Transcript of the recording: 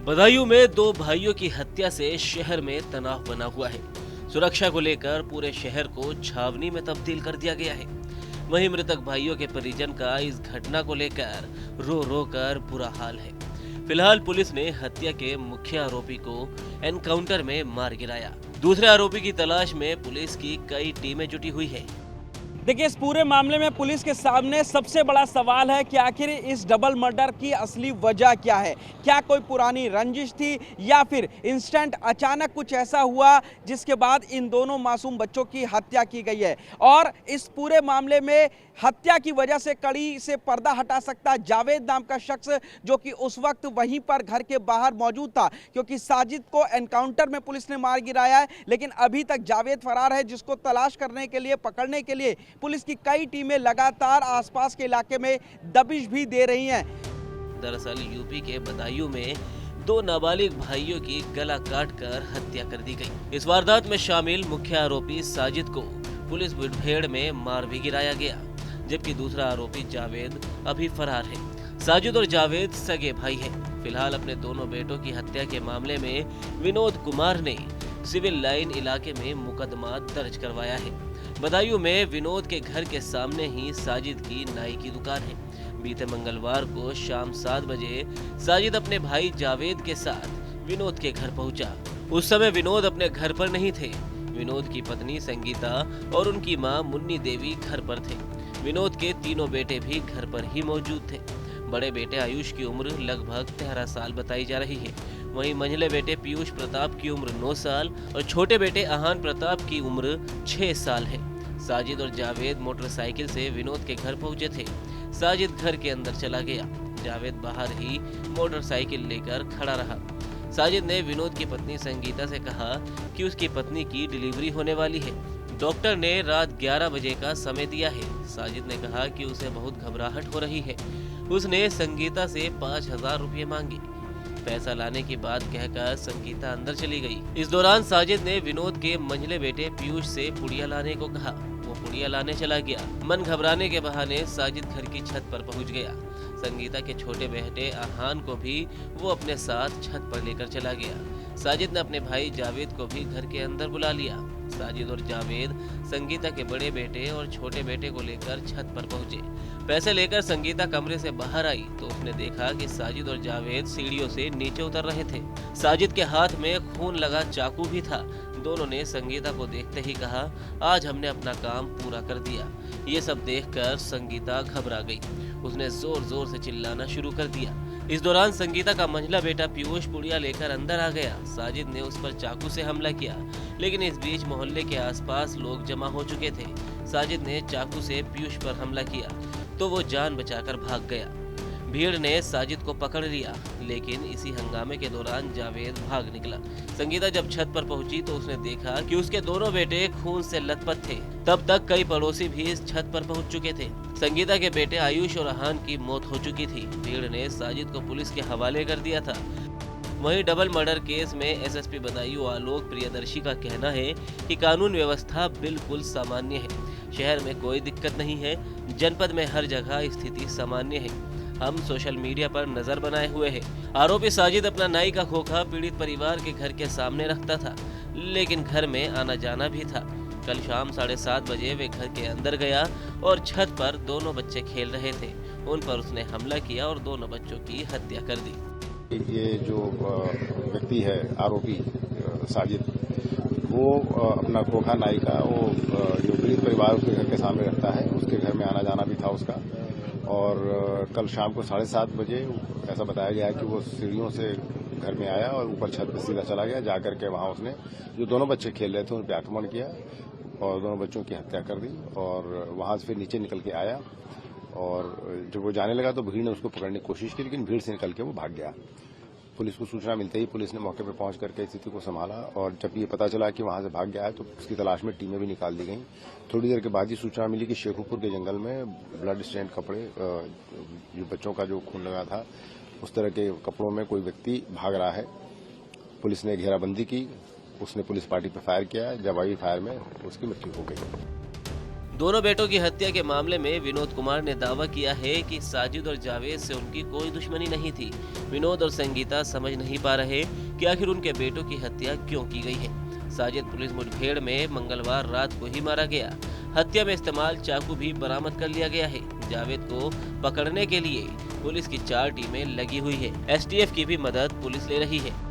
बदायूं में दो भाइयों की हत्या से शहर में तनाव बना हुआ है। सुरक्षा को लेकर पूरे शहर को छावनी में तब्दील कर दिया गया है। वहीं मृतक भाइयों के परिजन का इस घटना को लेकर रो रो कर बुरा हाल है। फिलहाल पुलिस ने हत्या के मुख्य आरोपी को एनकाउंटर में मार गिराया। दूसरे आरोपी की तलाश में पुलिस की कई टीमें जुटी हुई है। देखिए, इस पूरे मामले में पुलिस के सामने सबसे बड़ा सवाल है कि आखिर इस डबल मर्डर की असली वजह क्या है। क्या कोई पुरानी रंजिश थी या फिर इंस्टेंट अचानक कुछ ऐसा हुआ जिसके बाद इन दोनों मासूम बच्चों की हत्या की गई है। और इस पूरे मामले में हत्या की वजह से कड़ी से पर्दा हटा सकता जावेद नाम का शख्स, जो कि उस वक्त वहीं पर घर के बाहर मौजूद था, क्योंकि साजिद को एनकाउंटर में पुलिस ने मार गिराया है। लेकिन अभी तक जावेद फरार है, जिसको तलाश करने के लिए, पकड़ने के लिए पुलिस की कई टीमें लगातार आसपास के इलाके में दबिश भी दे रही हैं। दरअसल यूपी के बदायूं में दो नाबालिग भाइयों की गला काटकर हत्या कर दी गई। इस वारदात में शामिल मुख्य आरोपी साजिद को पुलिस मुठभेड़ में मार भी गिराया गया, जबकि दूसरा आरोपी जावेद अभी फरार है। साजिद और जावेद सगे भाई हैं। फिलहाल अपने दोनों बेटों की हत्या के मामले में विनोद कुमार ने सिविल लाइन इलाके में मुकदमा दर्ज करवाया है। बदायूं में विनोद के घर के सामने ही साजिद की नाई की दुकान है। बीते मंगलवार को शाम 7 बजे साजिद अपने भाई जावेद के साथ विनोद के घर पहुंचा। उस समय विनोद अपने घर पर नहीं थे। विनोद की पत्नी संगीता और उनकी मां मुन्नी देवी घर पर थे। विनोद के तीनों बेटे भी घर पर ही मौजूद थे। बड़े बेटे आयुष की उम्र लगभग 13 साल बताई जा रही है। वहीं मंझले बेटे पीयूष प्रताप की उम्र 9 साल और छोटे बेटे आहान प्रताप की उम्र 6 साल है। साजिद और जावेद मोटरसाइकिल से विनोद के घर पहुंचे थे। साजिद घर के अंदर चला गया। जावेद बाहर ही मोटरसाइकिल लेकर खड़ा रहा। साजिद ने विनोद की पत्नी संगीता से कहा कि उसकी पत्नी की डिलीवरी होने वाली है। डॉक्टर ने रात 11 बजे का समय दिया है। साजिद ने कहा कि उसे बहुत घबराहट हो रही है। उसने संगीता से 5,000 रुपये मांगे। पैसा लाने की बात कहकर संगीता अंदर चली गई। इस दौरान साजिद ने विनोद के मंझले बेटे पीयूष से पुड़िया लाने को कहा। वो पुड़िया लाने चला गया। मन घबराने के बहाने साजिद घर की छत पर पहुंच गया। संगीता के छोटे बेटे आहान को भी वो अपने साथ छत पर लेकर चला गया। साजिद ने अपने भाई जावेद को भी घर के अंदर बुला लिया। साजिद और जावेद संगीता के बड़े बेटे और छोटे बेटे को लेकर छत पर पहुंचे। पैसे लेकर संगीता कमरे से बाहर आई तो उसने देखा कि साजिद और जावेद सीढ़ियों से नीचे उतर रहे थे। साजिद के हाथ में खून लगा चाकू भी था। दोनों ने संगीता को देखते ही कहा, आज हमने अपना काम पूरा कर दिया। ये सब देखकर संगीता घबरा गई। उसने जोर जोर से चिल्लाना शुरू कर दिया। इस दौरान संगीता का मंझला बेटा पीयूष पुड़िया लेकर अंदर आ गया। साजिद ने उस पर चाकू से हमला किया, लेकिन इस बीच मोहल्ले के आसपास लोग जमा हो चुके थे। साजिद ने चाकू से पीयूष पर हमला किया तो वो जान बचाकर भाग गया। भीड़ ने साजिद को पकड़ लिया, लेकिन इसी हंगामे के दौरान जावेद भाग निकला। संगीता जब छत पर पहुंची तो उसने देखा कि उसके दोनों बेटे खून से लथपथ थे। तब तक कई पड़ोसी भी इस छत पर पहुंच चुके थे। संगीता के बेटे आयुष और आहान की मौत हो चुकी थी। भीड़ ने साजिद को पुलिस के हवाले कर दिया था। वहीं डबल मर्डर केस में एसएसपी बदायूं आलोक प्रियदर्शी का कहना है कि कानून व्यवस्था बिल्कुल सामान्य है। शहर में कोई दिक्कत नहीं है। जनपद में हर जगह स्थिति सामान्य है। हम सोशल मीडिया पर नजर बनाए हुए हैं। आरोपी साजिद अपना नाई का खोखा पीड़ित परिवार के घर के सामने रखता था, लेकिन घर में आना जाना भी था। कल शाम 7:30 बजे वे घर के अंदर गया और छत पर दोनों बच्चे खेल रहे थे। उन पर उसने हमला किया और दोनों बच्चों की हत्या कर दी। ये जो व्यक्ति है आरोपी साजिद, वो अपना खोखा नाई का वो जो पीड़ित परिवार उसके घर के सामने रखता है, उसके घर में आना जाना भी था उसका। और कल शाम को 7:30 बजे ऐसा बताया गया है कि वो सीढ़ियों से घर में आया और ऊपर छत पर सीधा चला गया। जाकर के वहां उसने जो दोनों बच्चे खेल रहे थे उन पर आक्रमण किया और दोनों बच्चों की हत्या कर दी। और वहां से फिर नीचे निकल के आया और जब वो जाने लगा तो भीड़ ने उसको पकड़ने की कोशिश की, लेकिन भीड़ से निकल के वो भाग गया। पुलिस को सूचना मिलते ही पुलिस ने मौके पर पहुंच करके स्थिति को संभाला और जब ये पता चला कि वहां से भाग गया है तो उसकी तलाश में टीमें भी निकाल दी गईं। थोड़ी देर के बाद ही सूचना मिली कि शेखुपुर के जंगल में ब्लड स्टेन कपड़े, जो बच्चों का जो खून लगा था, उस तरह के कपड़ों में कोई व्यक्ति भाग रहा है। पुलिस ने घेराबंदी की। उसने पुलिस पार्टी पर फायर किया। जवाबी फायर में उसकी मृत्यु हो गई। दोनों बेटों की हत्या के मामले में विनोद कुमार ने दावा किया है कि साजिद और जावेद से उनकी कोई दुश्मनी नहीं थी। विनोद और संगीता समझ नहीं पा रहे कि आखिर उनके बेटों की हत्या क्यों की गई है। साजिद पुलिस मुठभेड़ में मंगलवार रात को ही मारा गया। हत्या में इस्तेमाल चाकू भी बरामद कर लिया गया है। जावेद को पकड़ने के लिए पुलिस की 4 टीमें लगी हुई है। एसटीएफ की भी मदद पुलिस ले रही है।